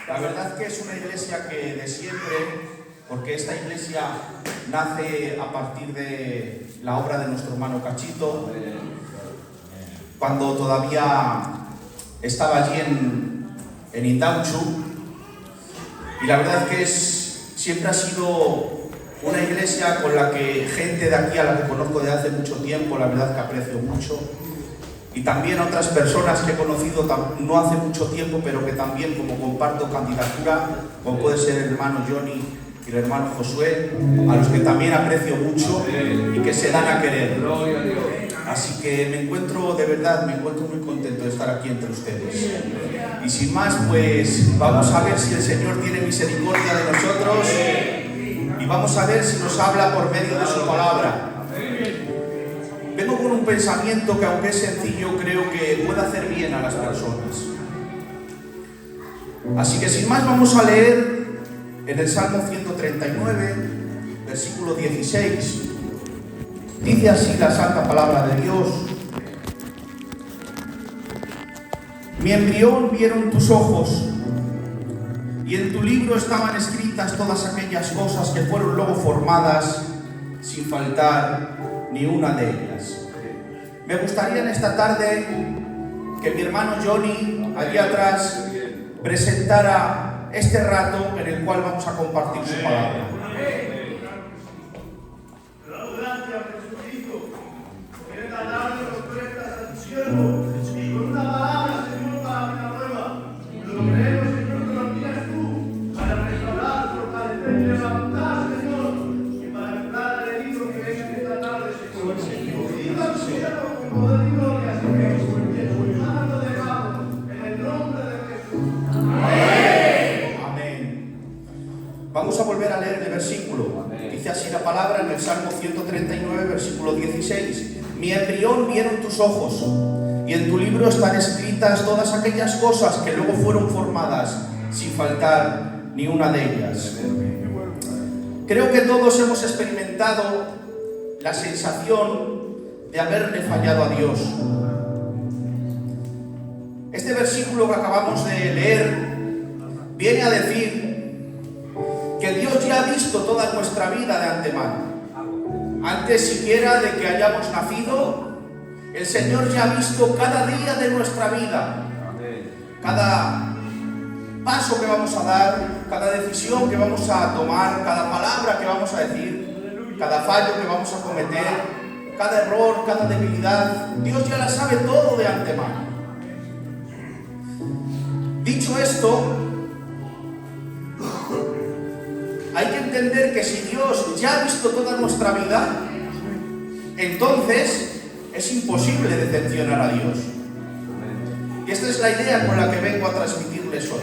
La verdad que es una iglesia que de siempre, porque esta iglesia nace a partir de la obra de nuestro hermano Cachito, cuando todavía estaba allí en Indauchu, y la verdad que siempre ha sido una iglesia con la que gente de aquí, a la que conozco desde hace mucho tiempo, la verdad que aprecio mucho. Y también otras personas que he conocido no hace mucho tiempo, pero que también, como comparto candidatura, como puede ser el hermano Johnny y el hermano Josué, a los que también aprecio mucho y que se dan a querer. Así que me encuentro muy contento de estar aquí entre ustedes. Y sin más, pues vamos a ver si el Señor tiene misericordia de nosotros y vamos a ver si nos habla por medio de su palabra. Vengo con un pensamiento que, aunque es sencillo, creo que puede hacer bien a las personas. Así que sin más vamos a leer en el Salmo 139, versículo 16. Dice así la santa palabra de Dios: Mi embrión vieron tus ojos, y en tu libro estaban escritas todas aquellas cosas que fueron luego formadas, sin faltar ni una de ellas. Me gustaría en esta tarde que mi hermano Johnny, allí atrás, presentara este rato en el cual vamos a compartir su palabra. Gracias, Jesucristo, porque en la tarde nos prestas a tu siervo, y con una palabra, Señor, para una prueba. Lo creemos, Señor, que lo tienes tú, para restaurar, fortalecer y levantar, Señor, y para entrar al herido que venga en esta tarde, Señor. Diga a tu siervo con poder y gloria, Señor, y en sus manos lo dejamos, en el nombre de Jesús. Amén. Amén. Vamos a volver a leer el versículo. Dice así la palabra en el Salmo 139, versículo 16. Mi embrión vieron tus ojos, y en tu libro están escritas todas aquellas cosas que luego fueron formadas, sin faltar ni una de ellas. Creo que todos hemos experimentado la sensación de haberle fallado a Dios. Este versículo que acabamos de leer viene a decir que Dios ya ha visto toda nuestra vida de antemano. Antes siquiera de que hayamos nacido, el Señor ya ha visto cada día de nuestra vida. Cada paso que vamos a dar, cada decisión que vamos a tomar, cada palabra que vamos a decir, cada fallo que vamos a cometer, cada error, cada debilidad, Dios ya la sabe todo de antemano. Dicho esto, hay que entender que si Dios ya ha visto toda nuestra vida, entonces es imposible decepcionar a Dios. Y esta es la idea con la que vengo a transmitirles hoy.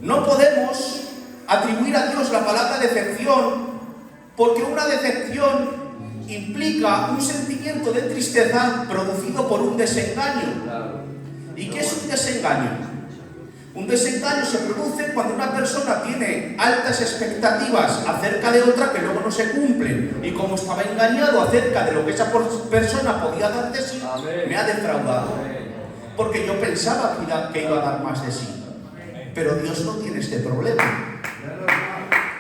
No podemos atribuir a Dios la palabra decepción, porque una decepción implica un sentimiento de tristeza producido por un desengaño. ¿Y qué es un desengaño? Un desengaño se produce cuando una persona tiene altas expectativas acerca de otra que luego no se cumplen, y como estaba engañado acerca de lo que esa persona podía dar de sí, me ha defraudado, porque yo pensaba que iba a dar más de sí. Pero Dios no tiene este problema,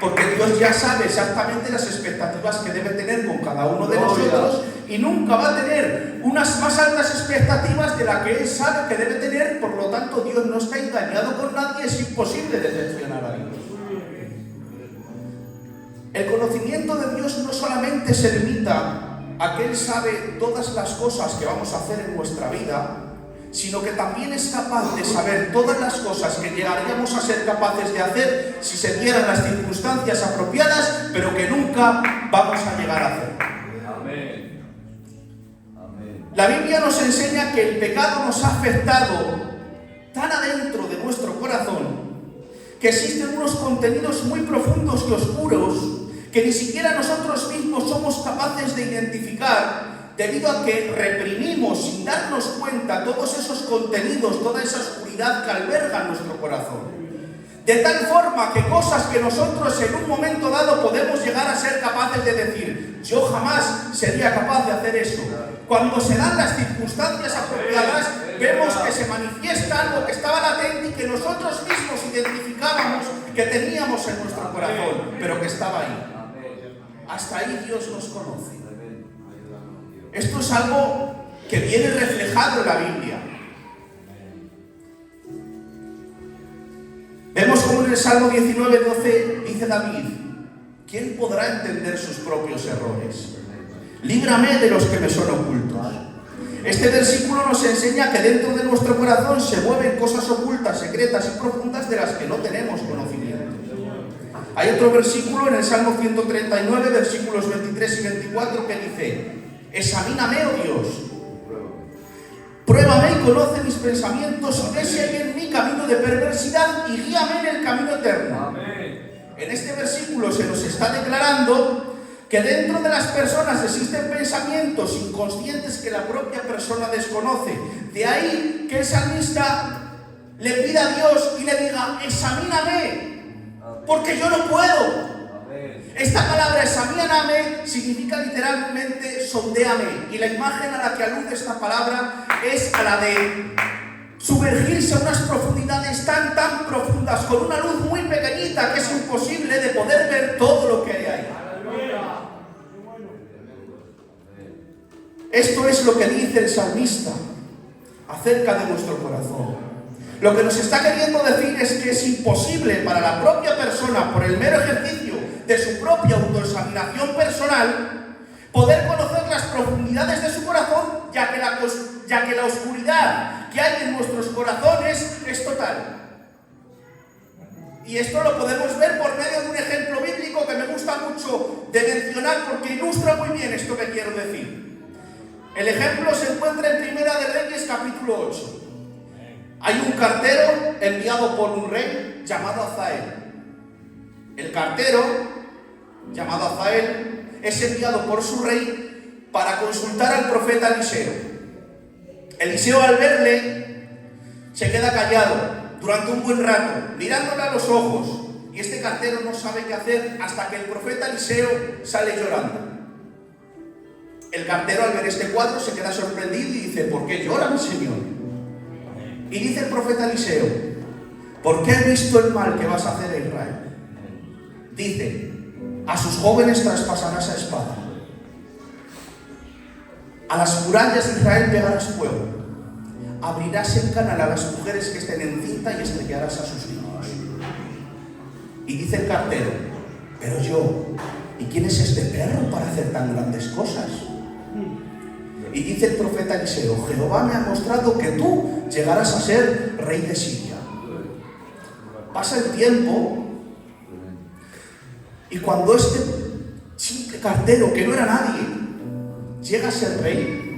porque Dios ya sabe exactamente las expectativas que debe tener con cada uno de nosotros, y nunca va a tener unas más altas expectativas de las que Él sabe que debe tener. Por lo tanto, Dios no está engañado con nadie, es imposible decepcionar a Dios. El conocimiento de Dios no solamente se limita a que Él sabe todas las cosas que vamos a hacer en nuestra vida, sino que también es capaz de saber todas las cosas que llegaríamos a ser capaces de hacer si se dieran las circunstancias apropiadas, pero que nunca vamos a llegar a hacer. Amén. Amén. La Biblia nos enseña que el pecado nos ha afectado tan adentro de nuestro corazón que existen unos contenidos muy profundos y oscuros que ni siquiera nosotros mismos somos capaces de identificar, debido a que reprimimos sin darnos cuenta todos esos contenidos, toda esa oscuridad que alberga nuestro corazón. De tal forma que cosas que nosotros en un momento dado podemos llegar a ser capaces de decir: yo jamás sería capaz de hacer eso. Cuando se dan las circunstancias apropiadas, vemos que se manifiesta algo que estaba latente y que nosotros mismos identificábamos que teníamos en nuestro corazón, pero que estaba ahí. Hasta ahí Dios nos conoce. Esto es algo que viene reflejado en la Biblia. Vemos como en el Salmo 19:12 dice David: ¿quién podrá entender sus propios errores? Líbrame de los que me son ocultos. Este versículo nos enseña que dentro de nuestro corazón se mueven cosas ocultas, secretas y profundas de las que no tenemos conocimiento. Hay otro versículo en el Salmo 139, versículos 23 y 24 que dice: examíname, oh Dios, pruébame y conoce mis pensamientos y ve si hay en mí camino de perversidad y guíame en el camino eterno. Amén. En este versículo se nos está declarando que dentro de las personas existen pensamientos inconscientes que la propia persona desconoce. De ahí que el salmista le pida a Dios y le diga: examíname, porque yo no puedo. Esta palabra examíname significa literalmente sondéame, y la imagen a la que alude esta palabra es a la de sumergirse a unas profundidades tan profundas, con una luz muy pequeñita que es imposible de poder ver todo lo que hay ahí. Esto es lo que dice el salmista acerca de nuestro corazón. Lo que nos está queriendo decir es que es imposible para la propia persona, por el mero ejercicio de su propia autoexaminación personal, poder conocer las profundidades de su corazón, ya que la oscuridad que hay en nuestros corazones es total. Y esto lo podemos ver por medio de un ejemplo bíblico que me gusta mucho de mencionar porque ilustra muy bien esto que quiero decir. El ejemplo se encuentra en Primera de Reyes, capítulo 8. Hay un cartero enviado por un rey llamado Hazael. El cartero, llamado Hazael, es enviado por su rey para consultar al profeta Eliseo. Eliseo, al verle, se queda callado durante un buen rato, mirándole a los ojos, y este cartero no sabe qué hacer hasta que el profeta Eliseo sale llorando. El cartero, al ver este cuadro, se queda sorprendido y dice: ¿por qué llora mi señor? Y dice el profeta Eliseo: ¿por qué he visto el mal que vas a hacer a Israel? Dice: a sus jóvenes traspasarás a espada, a las murallas de Israel pegarás fuego, abrirás el canal a las mujeres que estén encinta y estrellarás a sus hijos. Y dice el cartero: pero yo, ¿y quién es este perro para hacer tan grandes cosas? Y dice el profeta Eliseo: Jehová me ha mostrado que tú llegarás a ser rey de Siria. Pasa el tiempo y cuando este simple cartero, que no era nadie, llega a ser rey,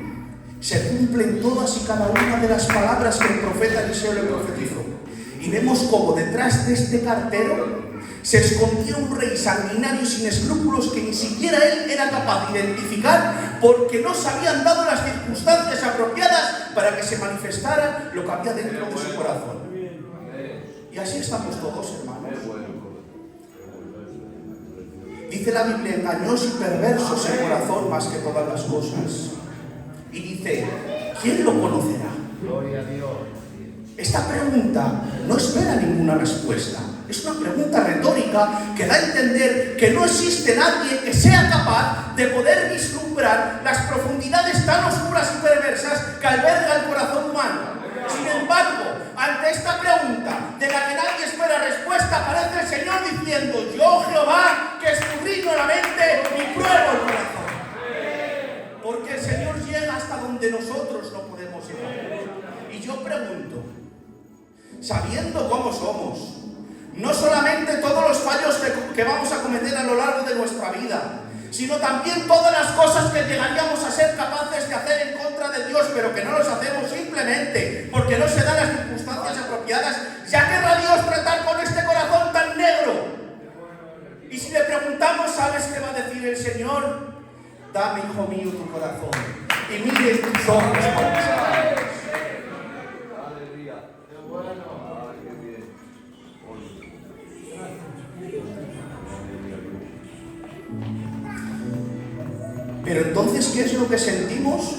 se cumplen todas y cada una de las palabras que el profeta Eliseo le profetizó. Y vemos como detrás de este cartero se escondía un rey sanguinario sin escrúpulos que ni siquiera él era capaz de identificar, porque no se habían dado las circunstancias apropiadas para que se manifestara lo que había dentro de su corazón. Y así estamos todos, hermanos. Dice la Biblia: engañoso y perverso es el corazón más que todas las cosas. Y dice: ¿quién lo conocerá? Gloria a Dios. Esta pregunta no espera ninguna respuesta. Es una pregunta retórica que da a entender que no existe nadie que sea capaz de poder vislumbrar las profundidades tan oscuras y perversas que alberga el corazón humano. Sin embargo, ante esta pregunta de la que nadie espera respuesta, aparece el Señor diciendo: yo, Jehová, que escudriño la mente y pruebo el corazón. Porque el Señor llega hasta donde nosotros no podemos llegar. Y yo pregunto, sabiendo cómo somos, no solamente todos los fallos que vamos a cometer a lo largo de nuestra vida, sino también todas las cosas que llegaríamos a ser capaces de hacer en contra de Dios, pero que no los hacemos simplemente porque no se dan las circunstancias apropiadas, ya querrá Dios tratar con este corazón tan negro. Y si le preguntamos, ¿sabes qué va a decir el Señor? Dame, hijo mío, tu corazón y mire tus ojos con mis ojos. Pero entonces, ¿qué es lo que sentimos?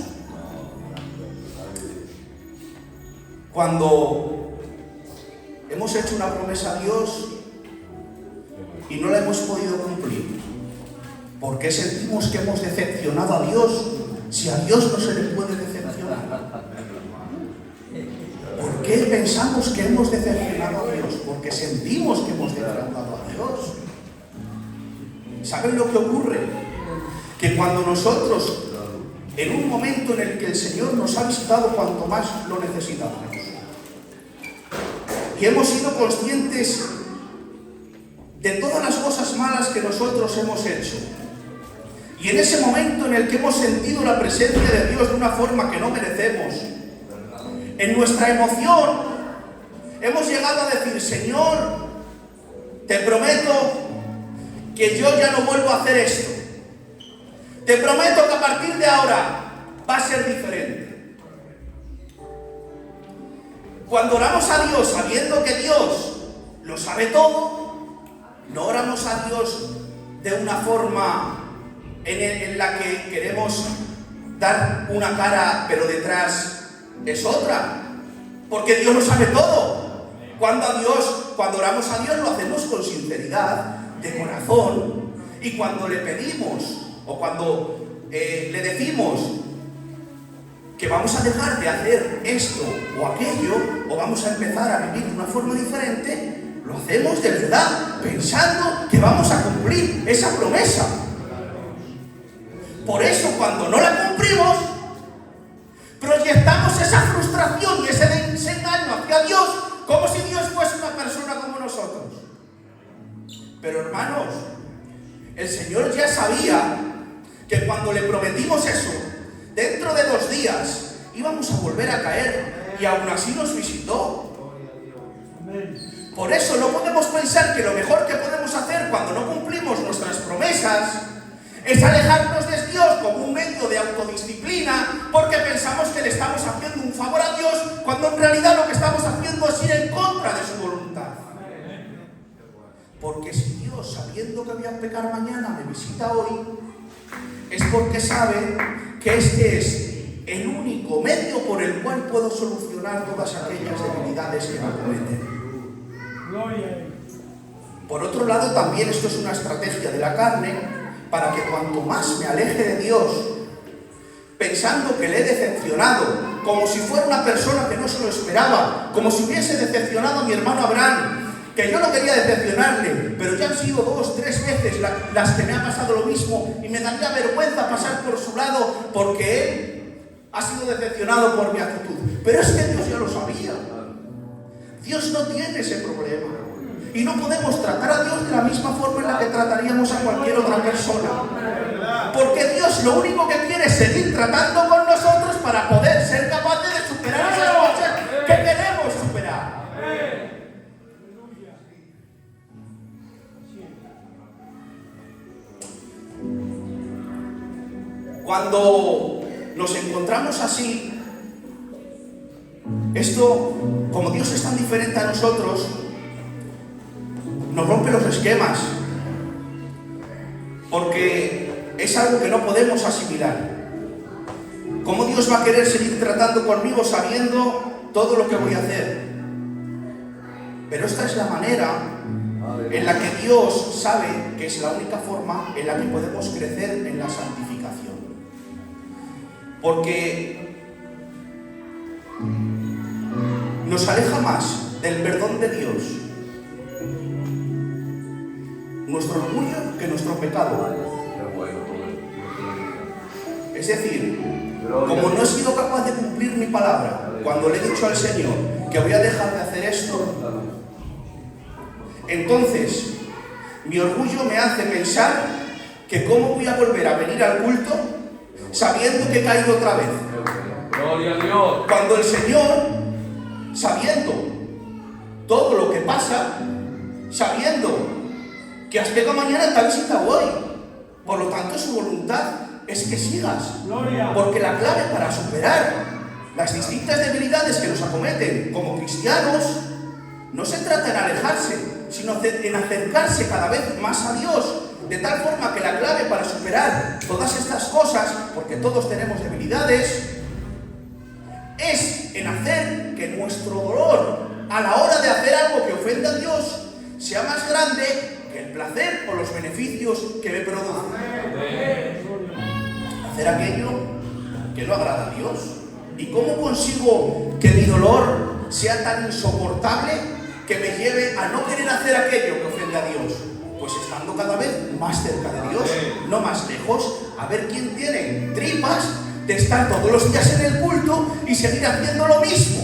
cuando hemos hecho una promesa a Dios y no la hemos podido cumplir. ¿Por qué sentimos que hemos decepcionado a Dios si a Dios no se le puede decepcionar? ¿Por qué pensamos que hemos decepcionado a Dios? Porque sentimos que hemos defraudado a Dios. ¿Saben lo que ocurre? Que cuando nosotros, en un momento en el que el Señor nos ha visitado cuanto más lo necesitamos, y hemos sido conscientes de todas las cosas malas que nosotros hemos hecho, y en ese momento en el que hemos sentido la presencia de Dios de una forma que no merecemos, en nuestra emoción hemos llegado a decir: Señor, te prometo que yo ya no vuelvo a hacer esto. Te prometo que a partir de ahora va a ser diferente. Cuando oramos a Dios sabiendo que Dios lo sabe todo, no oramos a Dios de una forma en la que queremos dar una cara, pero detrás es otra, porque Dios lo sabe todo. Cuando oramos a Dios lo hacemos con sinceridad, de corazón, y cuando le pedimos o cuando le decimos que vamos a dejar de hacer esto o aquello, o vamos a empezar a vivir de una forma diferente, lo hacemos de verdad, pensando que vamos a cumplir esa promesa. Por eso, cuando no la cumplimos, proyectamos esa frustración y ese desengaño hacia Dios, como si Dios fuese una persona como nosotros. Pero hermanos, el Señor ya sabía que cuando le prometimos eso, dentro de 2 días íbamos a volver a caer, y aún así nos visitó. Por eso no podemos pensar que lo mejor que podemos hacer cuando no cumplimos nuestras promesas es alejarnos de Dios como un medio de autodisciplina, porque pensamos que le estamos haciendo un favor a Dios, cuando en realidad lo que estamos haciendo es ir en contra de su voluntad. Porque si Dios, sabiendo que voy a pecar mañana, me visita hoy, es porque sabe que este es el único medio por el cual puedo solucionar todas aquellas debilidades que me cometen. Por otro lado, también esto es una estrategia de la carne, para que cuanto más me aleje de Dios, pensando que le he decepcionado, como si fuera una persona que no se lo esperaba, como si hubiese decepcionado a mi hermano Abraham, que yo no quería decepcionarle, pero ya han sido 2, 3 veces las que me ha pasado lo mismo, y me daría vergüenza pasar por su lado porque él ha sido decepcionado por mi actitud. Pero es que Dios ya lo sabía. Dios no tiene ese problema. Y no podemos tratar a Dios de la misma forma en la que trataríamos a cualquier otra persona. Porque Dios lo único que quiere es seguir tratando con nosotros para poder ser capaces de superar esas cosas que queremos superar. Cuando nos encontramos así, esto, como Dios es tan diferente a nosotros, nos rompe los esquemas, porque es algo que no podemos asimilar. ¿Cómo Dios va a querer seguir tratando conmigo sabiendo todo lo que voy a hacer? Pero esta es la manera en la que Dios sabe que es la única forma en la que podemos crecer en la santificación. Porque nos aleja más del perdón de Dios nuestro orgullo que nuestro pecado. Es decir, como no he sido capaz de cumplir mi palabra cuando le he dicho al Señor que voy a dejar de hacer esto, entonces mi orgullo me hace pensar que cómo voy a volver a venir al culto sabiendo que he caído otra vez. Gloria a Dios. Cuando el Señor, sabiendo todo lo que pasa, sabiendo que has pegado mañana, te ha visitado hoy, por lo tanto su voluntad es que sigas. Porque la clave para superar las distintas debilidades que nos acometen como cristianos no se trata en alejarse, sino en acercarse cada vez más a Dios, de tal forma que la clave para superar todas estas cosas, porque todos tenemos debilidades, es en hacer que nuestro dolor a la hora de hacer algo que ofenda a Dios sea más grande que el placer o los beneficios que me produce. Hacer aquello que no agrada a Dios. ¿Y cómo consigo que mi dolor sea tan insoportable que me lleve a no querer hacer aquello que ofende a Dios? Pues estando cada vez más cerca de Dios, no más lejos. A ver quién tiene tripas de estar todos los días en el culto y seguir haciendo lo mismo.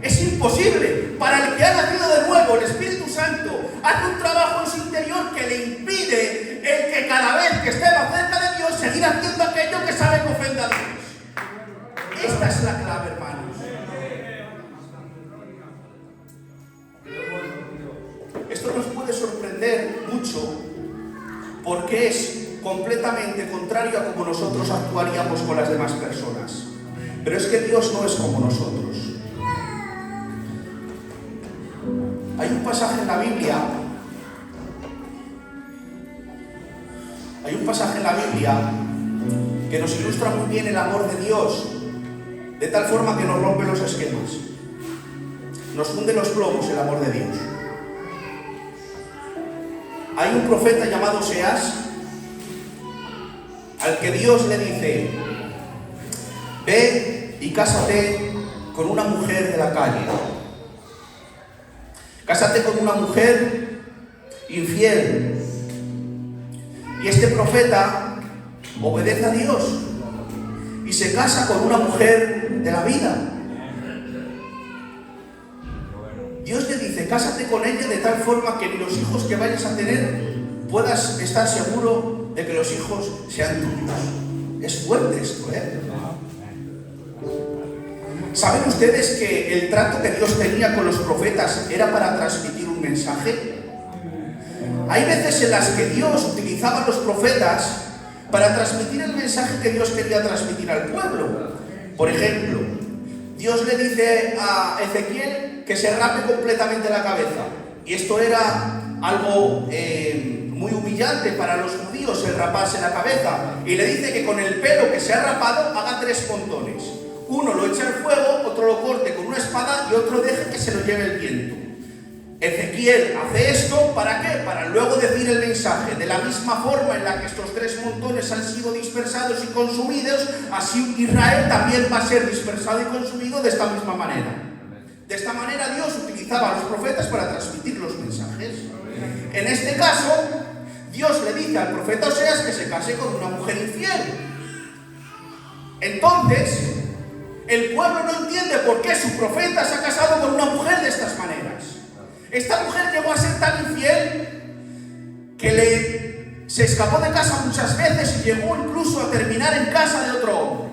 Es imposible. Para el que ha nacido de nuevo, el Espíritu Santo hace un trabajo en su interior que le impide el que cada vez que esté más cerca de Dios seguir haciendo aquello que sabe que ofende a Dios. Esta es la clave, hermanos. Esto nos puede sorprender mucho porque es completamente contrario a como nosotros actuaríamos con las demás personas. Pero es que Dios no es como nosotros. Hay un pasaje en la Biblia, que nos ilustra muy bien el amor de Dios, de tal forma que nos rompe los esquemas. Nos funde los plomos el amor de Dios. Hay un profeta llamado Oseas, al que Dios le dice: ve y cásate con una mujer de la calle. Cásate con una mujer infiel. Y este profeta obedece a Dios y se casa con una mujer de la vida. Dios le dice: cásate con ella de tal forma que ni los hijos que vayas a tener puedas estar seguro de que los hijos sean tuyos. Es fuerte esto, ¿eh? ¿Saben ustedes que el trato que Dios tenía con los profetas era para transmitir un mensaje? Hay veces en las que Dios utilizaba a los profetas para transmitir el mensaje que Dios quería transmitir al pueblo. Por ejemplo, Dios le dice a Ezequiel que se rape completamente la cabeza. Y esto era algo muy humillante para los judíos, el raparse la cabeza. Y le dice que con el pelo que se ha rapado haga 3 montones. Uno lo echa al fuego, otro lo corte con una espada y otro deje que se lo lleve el viento. Ezequiel hace esto, ¿para qué? Para luego decir el mensaje. De la misma forma en la que estos 3 montones han sido dispersados y consumidos, así Israel también va a ser dispersado y consumido de esta misma manera. De esta manera Dios utilizaba a los profetas para transmitir los mensajes. En este caso, Dios le dice al profeta Oseas que se case con una mujer infiel. Entonces, el pueblo no entiende por qué su profeta se ha casado con una mujer de estas maneras. Esta mujer llegó a ser tan infiel que se escapó de casa muchas veces y llegó incluso a terminar en casa de otro hombre,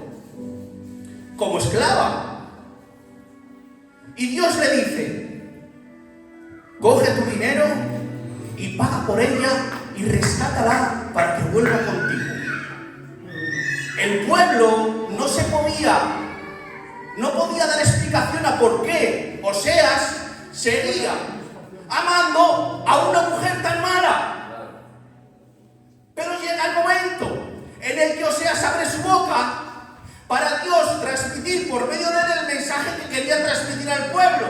como esclava. Y Dios le dice: coge tu dinero y paga por ella y rescátala para que vuelva contigo. El pueblo no podía dar explicación a por qué Oseas seguía amando a una mujer tan mala. Pero llega el momento en el que Oseas abre su boca para Dios transmitir por medio de él el mensaje que quería transmitir al pueblo,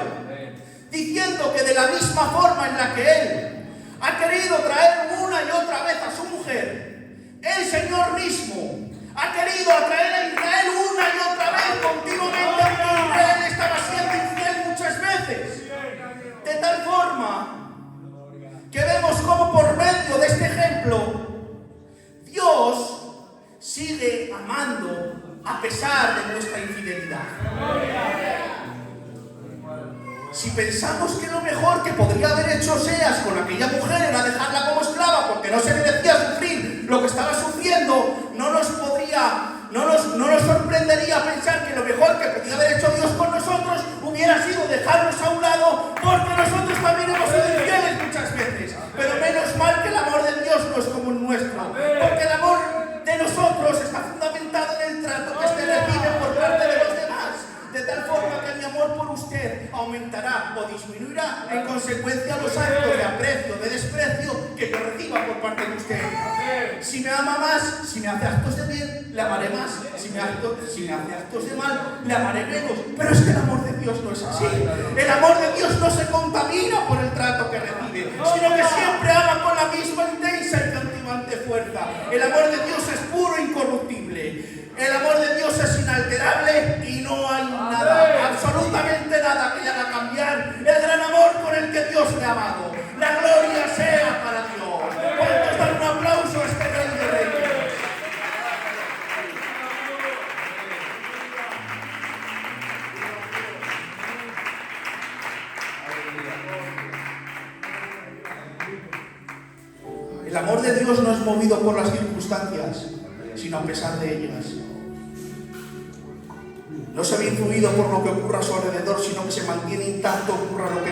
diciendo que de la misma forma en la que él ha querido traer una y otra vez a su mujer, el Señor mismo ha querido atraer a Israel una y otra vez continuamente, aunque Israel estaba siendo infiel muchas veces. De tal forma que vemos cómo por medio de este ejemplo Dios sigue amando a pesar de nuestra infidelidad. Si pensamos que lo mejor que podría haber hecho Oseas con aquella mujer era dejarla como esclava porque no se merecía sufrir lo que estaba sufriendo, no nos sorprendería pensar que lo mejor que podría haber hecho Dios con nosotros hubiera sido dejarnos a un lado, porque nosotros también hemos sido infieles muchas veces. Pero menos mal que el amor de Dios no es como el nuestro, porque el amor de nosotros está fundamentado en el trato que se recibe por parte de los demás, de tal forma que mi amor por usted aumentará o disminuirá en consecuencia a los actos de aprecio, de desprecio que yo reciba por parte de usted. Si me ama más, si me hace actos de bien, le amaré más. Si me hace actos de mal, le amaré menos. Pero es que el amor de Dios Dios no es así. El amor de Dios no se contamina por el trato que recibe, sino que siempre ama con la misma intensa y cautivante fuerza. El amor de Dios es puro e incorruptible. El amor de Dios es inalterable y no hay nada, absolutamente nada que le haga cambiar el gran amor con el que Dios le ha amado. La gloria sea para Dios. ¿Cuántos dan un aplauso a este Rey de Reyes? El amor de Dios no es movido por las circunstancias, sino a pesar de ellas. No se ve influido por lo que ocurra a su alrededor, sino que se mantiene intacto ocurra lo que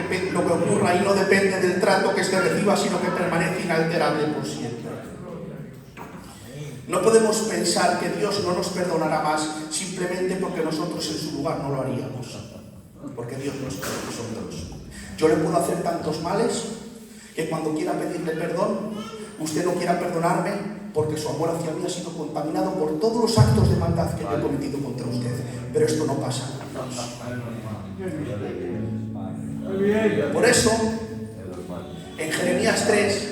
ocurra, y no depende del trato que éste reciba, sino que permanece inalterable por siempre. No podemos pensar que Dios no nos perdonará más simplemente porque nosotros en su lugar no lo haríamos, porque Dios no es como nosotros. Yo le puedo hacer tantos males que cuando quiera pedirle perdón, usted no quiera perdonarme porque su amor hacia mí ha sido contaminado por todos los actos de maldad que yo he cometido contra usted. Pero esto no pasa con Dios. Por eso, en Jeremías 3,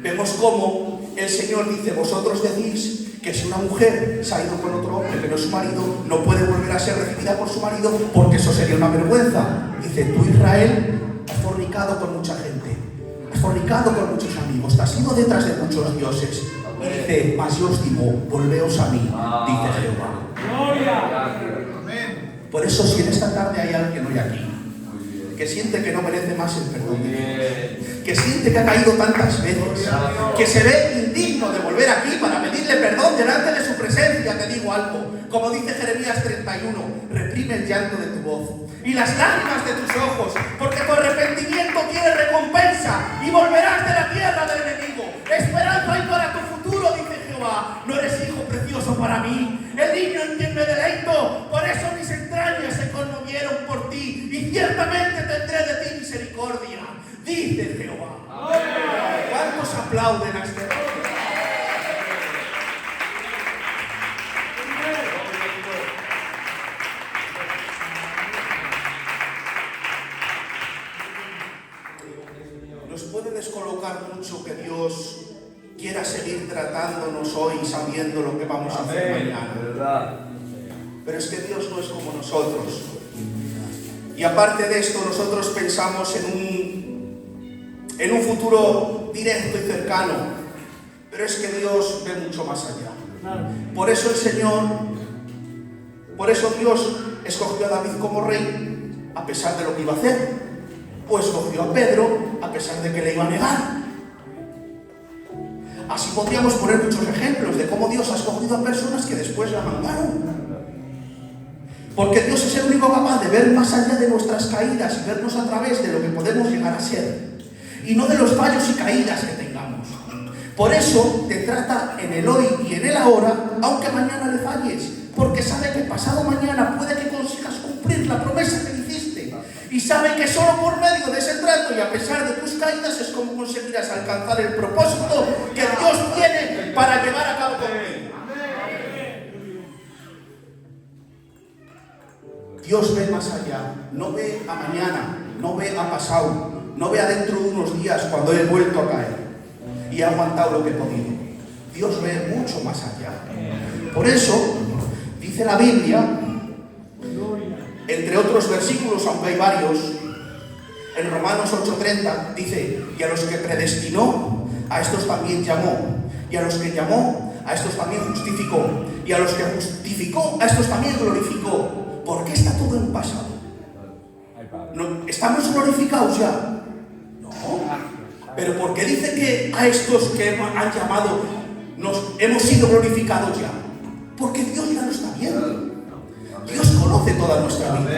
vemos cómo el Señor dice: vosotros decís que si una mujer se ha ido con otro hombre, pero su marido no puede volver a ser recibida por su marido, porque eso sería una vergüenza. Dice: tú, Israel, has fornicado con mucha gente, has fornicado con muchos amigos, te has ido detrás de muchos dioses. Y dice: mas yo os digo, volveos a mí, dice Jehová. Por eso, si en esta tarde hay alguien hoy aquí que siente que no merece más el perdón de Dios, que siente que ha caído tantas veces, que se ve indigno de volver aquí para pedirle perdón delante de su presencia, te digo algo, como dice Jeremías 31, reprime el llanto de tu voz y las lágrimas de tus ojos, porque tu arrepentimiento tiene recompensa y volverás de la tierra del enemigo. Esperanza hay para tu futuro, dice Jehová. No eres hijo precioso para mí, el niño en quien me deleito. Por eso mis entrañas se conmovieron por ti, y ciertamente tendré de ti misericordia, dice Jehová. ¿Cuántos aplauden a este Rey? Nos puede descolocar mucho que Dios quiera seguir tratándonos hoy sabiendo lo que vamos a hacer mañana. Pero es que Dios no es como nosotros. Y aparte de esto, nosotros pensamos en un futuro directo y cercano. Pero es que Dios ve mucho más allá. Por eso Dios escogió a David como rey, a pesar de lo que iba a hacer. O escogió a Pedro, a pesar de que le iba a negar. Así podríamos poner muchos ejemplos de cómo Dios ha escogido a personas que después la mandaron. Porque Dios es el único capaz de ver más allá de nuestras caídas y vernos a través de lo que podemos llegar a ser, y no de los fallos y caídas que tengamos. Por eso te trata en el hoy y en el ahora, aunque mañana le falles, porque sabe que pasado mañana puede que consigas cumplir la promesa que le hiciste. Y sabe que solo por medio de ese trato y a pesar de tus caídas es como conseguirás alcanzar el propósito que Dios tiene para llevar a cabo contigo. Dios ve más allá, no ve a mañana, no ve a pasado, no ve a dentro de unos días cuando he vuelto a caer y he aguantado lo que he podido. Dios ve mucho más allá. Por eso dice la Biblia, entre otros versículos, aunque hay varios, en Romanos 8:30 dice: y a los que predestinó, a estos también llamó, y a los que llamó, a estos también justificó, y a los que justificó, a estos también glorificó. ¿Por qué está todo en pasado? ¿No, estamos glorificados ya? No. Pero ¿por qué dice que a estos que han llamado hemos sido glorificados ya? Porque Dios ya lo está viendo. Dios conoce toda nuestra vida,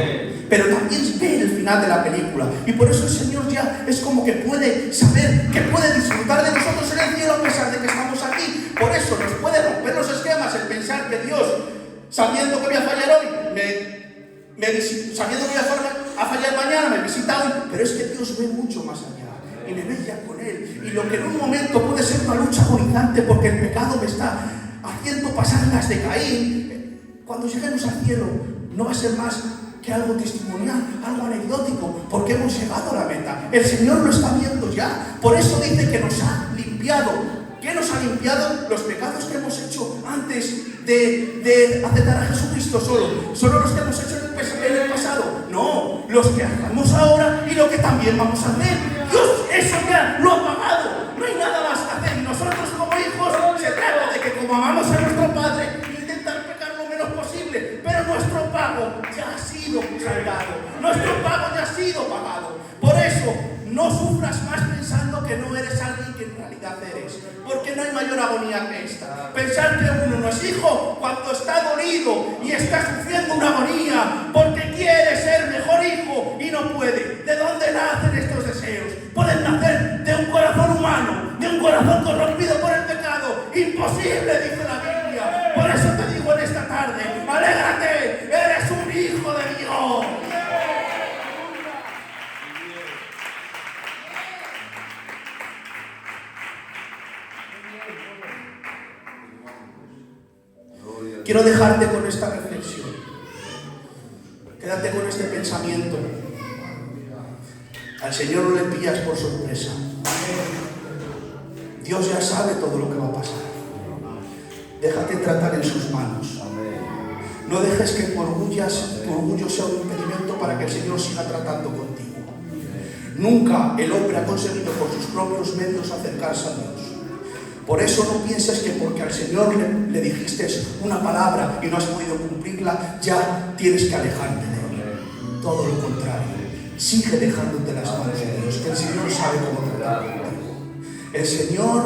pero también ve el final de la película, y por eso el Señor ya es como que puede saber, que puede disfrutar de nosotros en el cielo a pesar de que estamos aquí. Por eso nos puede romper los esquemas el pensar que Dios, sabiendo que voy a fallar hoy, sabiendo que voy a fallar mañana, me visita hoy. Pero es que Dios ve mucho más allá y me ve ya con Él, y lo que en un momento puede ser una lucha agonizante porque el pecado me está haciendo pasar las de Caín, cuando lleguemos al cielo no va a ser más que algo testimonial, algo anecdótico, porque hemos llegado a la meta. El Señor lo está viendo ya. Por eso dice que nos ha limpiado. ¿Qué nos ha limpiado? Los pecados que hemos hecho antes de aceptar a Jesucristo solo. Solo los que hemos hecho en el pasado. No, los que hagamos ahora y lo que también vamos a hacer. Dios eso ya lo ha pagado. No hay nada más que hacer. Y nosotros como hijos se trata de que como amamos a nuestro Padre, intentar pecar lo menos posible. Pero nuestro pago ya ha sido saldado. Nuestro pago ya ha sido pagado. Por eso, no sufras más pensando que no eres alguien que en realidad eres. Porque no hay mayor agonía que esta. Pensar que uno no es hijo cuando está dolido y está sufriendo una agonía porque quiere ser mejor hijo y no puede. ¿De dónde nacen estos deseos? Pueden nacer de un corazón humano, de un corazón corrompido por el pecado. Imposible, dice la Biblia. Por eso te digo en esta tarde, alégrate, eres un hijo de Dios. Quiero dejarte con esta reflexión. Quédate con este pensamiento. Al Señor no le pillas por sorpresa. Dios ya sabe todo lo que va a pasar. Déjate tratar en sus manos. No dejes que tu orgullo sea un impedimento para que el Señor siga tratando contigo. Nunca el hombre ha conseguido por sus propios medios acercarse a Dios. Por eso no pienses que porque al Señor le dijiste una palabra y no has podido cumplirla, ya tienes que alejarte de Él. Todo lo contrario. Sigue dejándote las manos de Dios, que el Señor sabe cómo tratar contigo. El Señor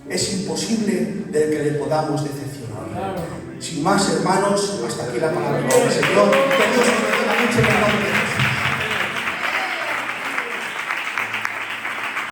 es imposible de que le podamos decepcionar. Sin más, hermanos, hasta aquí la palabra del Señor. Que Dios nos bendiga mucho en el nombre de Jesús.